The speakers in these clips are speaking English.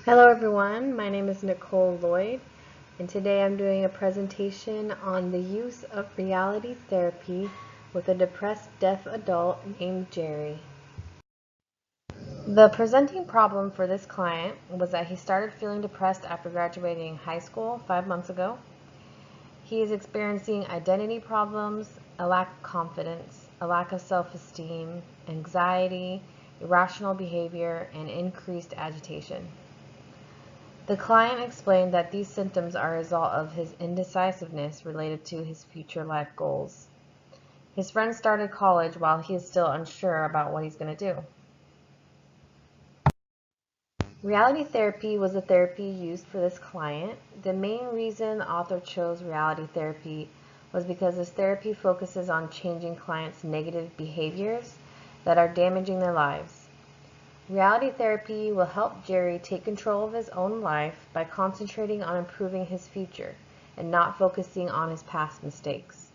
Hello everyone, my name is Nicole Lloyd, and today I'm doing a presentation on the use of reality therapy with a depressed deaf adult named Jerry. The presenting problem for this client was that he started feeling depressed after graduating high school 5 months ago. He is experiencing identity problems, a lack of confidence, a lack of self-esteem, anxiety, irrational behavior, and increased agitation. The client explained that these symptoms are a result of his indecisiveness related to his future life goals. His friend started college while he is still unsure about what he's going to do. Reality therapy was the therapy used for this client. The main reason the author chose reality therapy was because this therapy focuses on changing clients' negative behaviors that are damaging their lives. Reality therapy will help Jerry take control of his own life by concentrating on improving his future and not focusing on his past mistakes.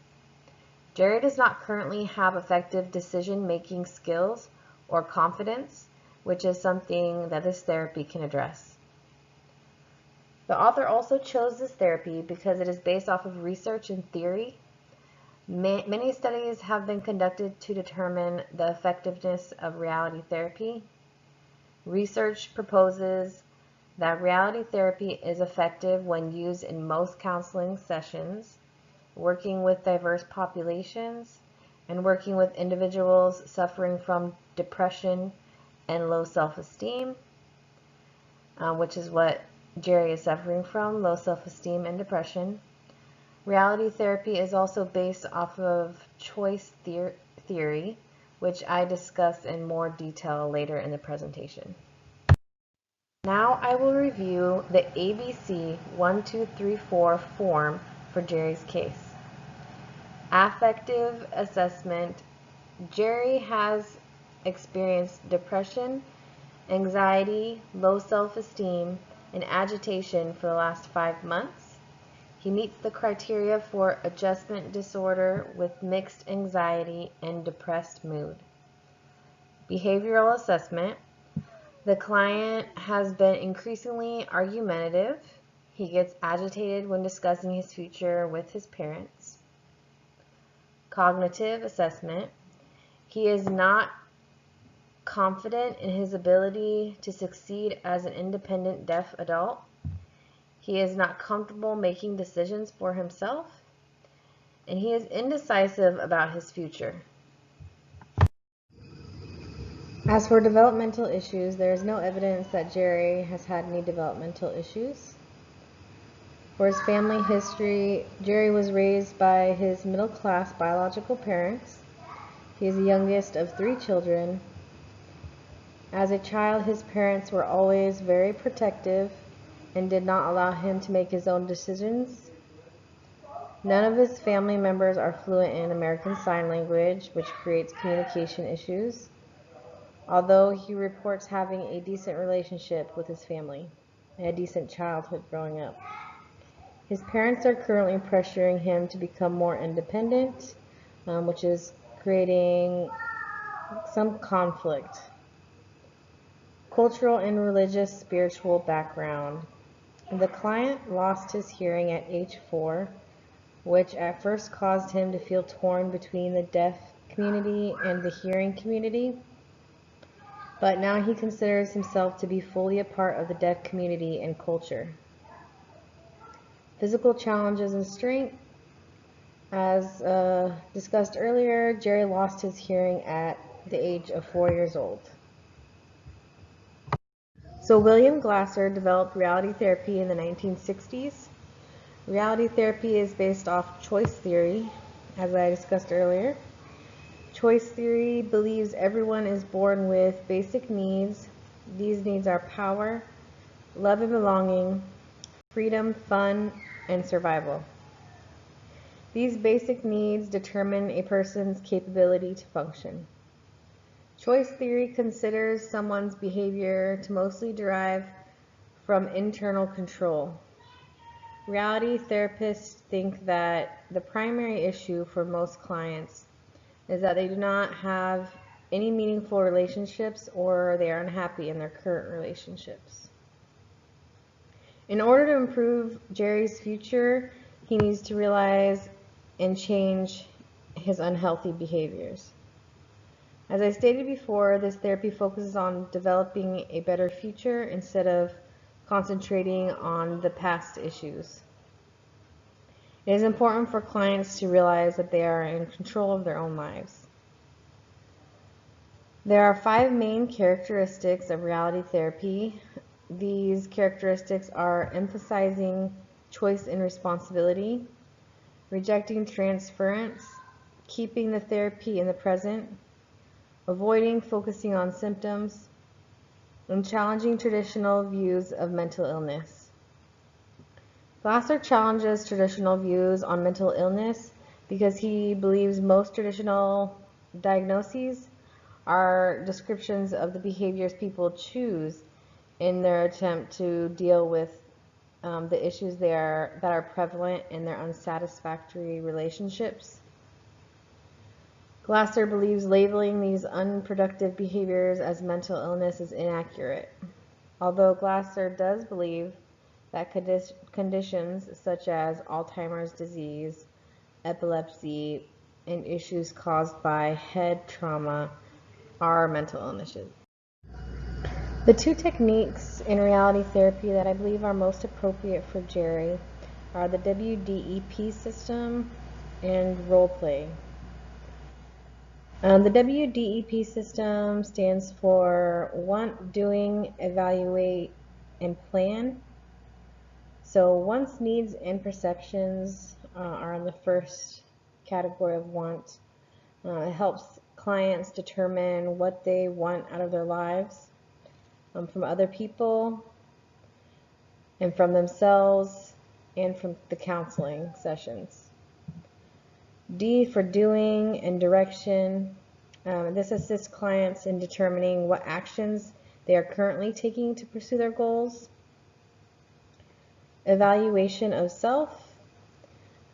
Jerry does not currently have effective decision-making skills or confidence, which is something that this therapy can address. The author also chose this therapy because it is based off of research and theory. Many studies have been conducted to determine the effectiveness of reality therapy. Research proposes that reality therapy is effective when used in most counseling sessions, working with diverse populations, and working with individuals suffering from depression and low self-esteem, which is what Jerry is suffering from, low self-esteem and depression. Reality therapy is also based off of choice theory, which I discuss in more detail later in the presentation. Now I will review the ABC 1, 2, 3, 4 form for Jerry's case. Affective assessment. Jerry has experienced depression, anxiety, low self-esteem, and agitation for the last 5 months. He meets the criteria for adjustment disorder with mixed anxiety and depressed mood. Behavioral assessment. The client has been increasingly argumentative. He gets agitated when discussing his future with his parents. Cognitive assessment. He is not confident in his ability to succeed as an independent deaf adult. He is not comfortable making decisions for himself, and he is indecisive about his future. As for developmental issues, there is no evidence that Jerry has had any developmental issues. For his family history, Jerry was raised by his middle-class biological parents. He is the youngest of 3 children. As a child, his parents were always very protective and did not allow him to make his own decisions. None of his family members are fluent in American Sign Language, which creates communication issues, although he reports having a decent relationship with his family and a decent childhood growing up. His parents are currently pressuring him to become more independent, which is creating some conflict. Cultural and religious spiritual background. The client lost his hearing at age 4, which at first caused him to feel torn between the deaf community and the hearing community. But now he considers himself to be fully a part of the deaf community and culture. Physical challenges and strength. As discussed earlier, Jerry lost his hearing at the age of 4 years old. So William Glasser developed reality therapy in the 1960s. Reality therapy is based off choice theory, as I discussed earlier. Choice theory believes everyone is born with basic needs. These needs are power, love and belonging, freedom, fun, and survival. These basic needs determine a person's capability to function. Choice theory considers someone's behavior to mostly derive from internal control. Reality therapists think that the primary issue for most clients is that they do not have any meaningful relationships or they are unhappy in their current relationships. In order to improve Jerry's future, he needs to realize and change his unhealthy behaviors. As I stated before, this therapy focuses on developing a better future instead of concentrating on the past issues. It is important for clients to realize that they are in control of their own lives. There are 5 main characteristics of reality therapy. These characteristics are emphasizing choice and responsibility, rejecting transference, keeping the therapy in the present, avoiding focusing on symptoms, and challenging traditional views of mental illness. Glasser challenges traditional views on mental illness because he believes most traditional diagnoses are descriptions of the behaviors people choose in their attempt to deal with the issues that are prevalent in their unsatisfactory relationships. Glasser believes labeling these unproductive behaviors as mental illness is inaccurate. Although Glasser does believe that conditions such as Alzheimer's disease, epilepsy, and issues caused by head trauma are mental illnesses. The 2 techniques in reality therapy that I believe are most appropriate for Jerry are the WDEP system and role play. The WDEP system stands for want, doing, evaluate, and plan. So wants, needs, and perceptions are in the first category of want. It helps clients determine what they want out of their lives, from other people, and from themselves, and from the counseling sessions. D for doing and direction. This assists clients in determining what actions they are currently taking to pursue their goals. Evaluation of self.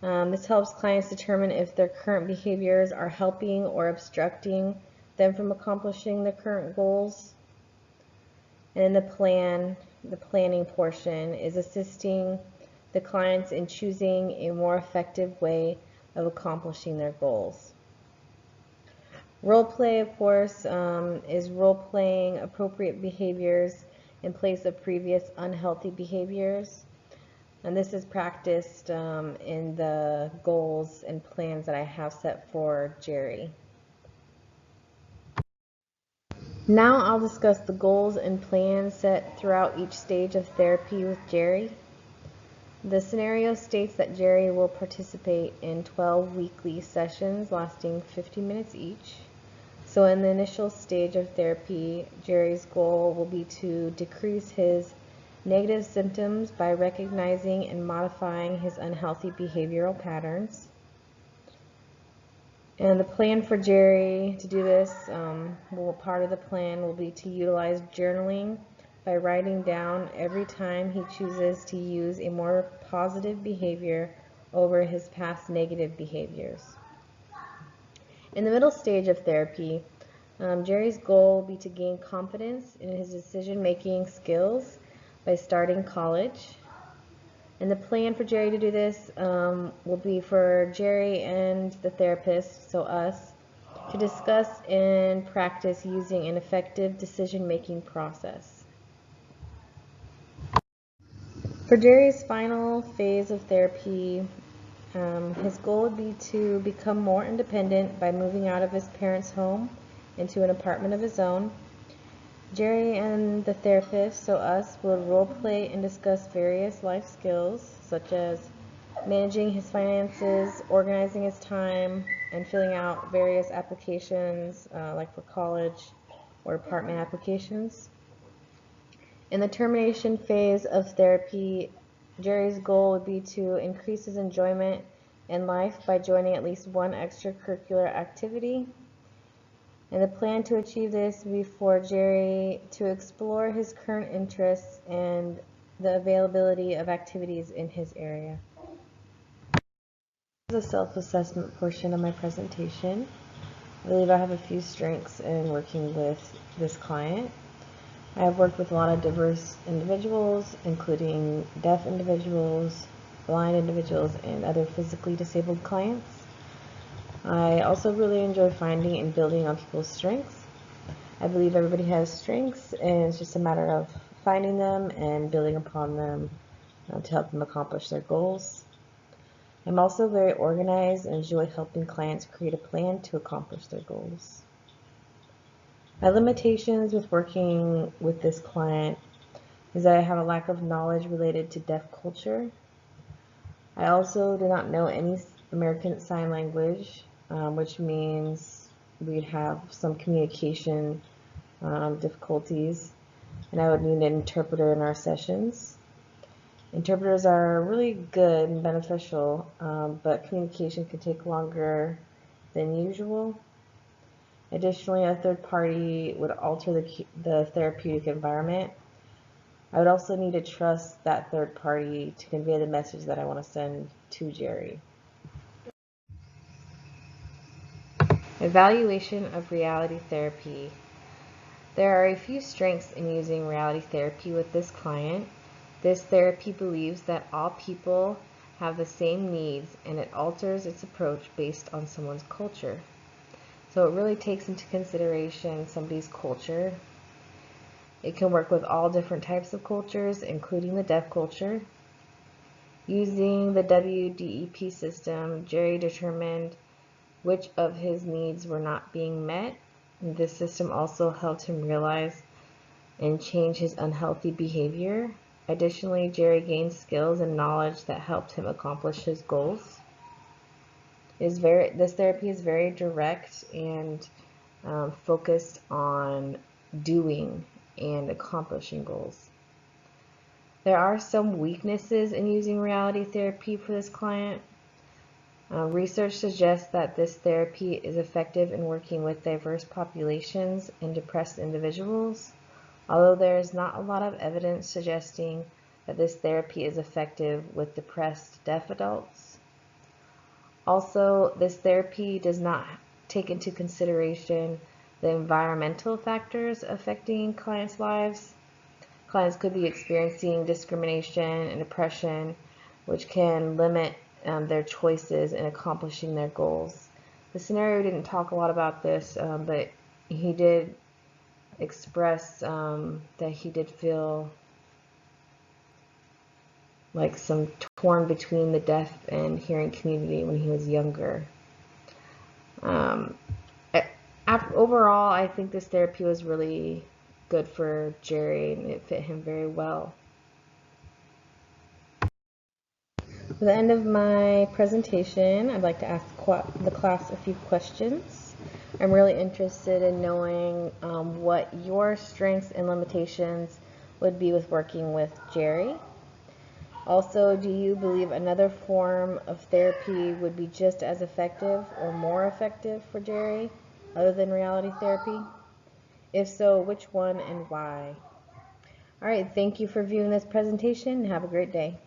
This helps clients determine if their current behaviors are helping or obstructing them from accomplishing their current goals. And the planning portion is assisting the clients in choosing a more effective way of accomplishing their goals. Role play, of course, is role playing appropriate behaviors in place of previous unhealthy behaviors. And this is practiced in the goals and plans that I have set for Jerry. Now I'll discuss the goals and plans set throughout each stage of therapy with Jerry. The scenario states that Jerry will participate in 12 weekly sessions lasting 50 minutes each. So in the initial stage of therapy, Jerry's goal will be to decrease his negative symptoms by recognizing and modifying his unhealthy behavioral patterns. And the plan for Jerry to do this, part of the plan will be to utilize journaling by writing down every time he chooses to use a more positive behavior over his past negative behaviors. In the middle stage of therapy, Jerry's goal will be to gain confidence in his decision-making skills by starting college. And the plan for Jerry to do this will be for Jerry and the therapist, so us, to discuss and practice using an effective decision-making process. For Jerry's final phase of therapy, his goal would be to become more independent by moving out of his parents' home into an apartment of his own. Jerry and the therapist, so us, will role play and discuss various life skills such as managing his finances, organizing his time, and filling out various applications like for college or apartment applications. In the termination phase of therapy, Jerry's goal would be to increase his enjoyment in life by joining at least one extracurricular activity. And the plan to achieve this would be for Jerry to explore his current interests and the availability of activities in his area. This is the self-assessment portion of my presentation. I believe I have a few strengths in working with this client. I've worked with a lot of diverse individuals, including deaf individuals, blind individuals, and other physically disabled clients. I also really enjoy finding and building on people's strengths. I believe everybody has strengths, and it's just a matter of finding them and building upon them to help them accomplish their goals. I'm also very organized and enjoy helping clients create a plan to accomplish their goals. My limitations with working with this client is that I have a lack of knowledge related to deaf culture. I also do not know any American Sign Language, which means we'd have some communication difficulties, and I would need an interpreter in our sessions. Interpreters are really good and beneficial, but communication can take longer than usual. Additionally, a third party would alter the therapeutic environment. I would also need to trust that third party to convey the message that I want to send to Jerry. Evaluation of reality therapy. There are a few strengths in using reality therapy with this client. This therapy believes that all people have the same needs, and it alters its approach based on someone's culture. So it really takes into consideration somebody's culture. It can work with all different types of cultures, including the deaf culture. Using the WDEP system, Jerry determined which of his needs were not being met. This system also helped him realize and change his unhealthy behavior. Additionally, Jerry gained skills and knowledge that helped him accomplish his goals. This therapy is very direct and focused on doing and accomplishing goals. There are some weaknesses in using reality therapy for this client. Research suggests that this therapy is effective in working with diverse populations and depressed individuals, although there is not a lot of evidence suggesting that this therapy is effective with depressed deaf adults. Also, this therapy does not take into consideration the environmental factors affecting clients' lives. Clients could be experiencing discrimination and oppression, which can limit their choices in accomplishing their goals. The scenario didn't talk a lot about this, but he did express that he did feel like some torn between the deaf and hearing community when he was younger. Overall, I think this therapy was really good for Jerry, and it fit him very well. For the end of my presentation, I'd like to ask the class a few questions. I'm really interested in knowing what your strengths and limitations would be with working with Jerry. Also, do you believe another form of therapy would be just as effective or more effective for Jerry other than reality therapy? If so, which one and why? All right, thank you for viewing this presentation and have a great day.